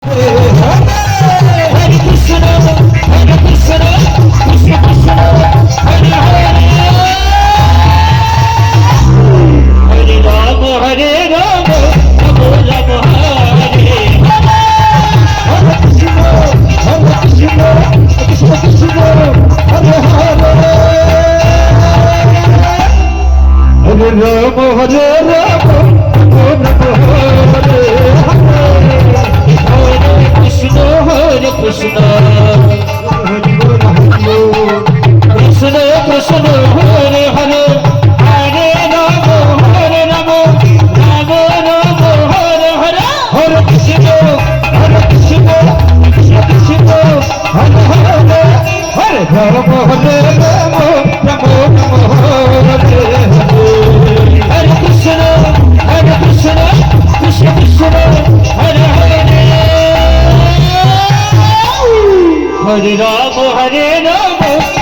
Hare Krishna, Hare Krishna, Krishna Krishna, Hare Hare, Hare Rama, Hare Rama, Rama Rama, Hare Hare. Hare Krishna, Hare Krishna, Krishna Krishna, Hare Hare, Hare Rama, Hare Rama, Rama Rama, Hare Hare. Krishna, Hare Krishna, Krishna Krishna, Hare Hare, Hare Rama, Hare Rama, Rama Rama, Hare Hare, Hare Krishna, Krishna Krishna, Hare Hare, Hare Rama, Hare Rama, Rama Rama, Hare Hare, Hare Krishna, Krishna Krishna, Hare Hare. Hare Rama, Hare Rama.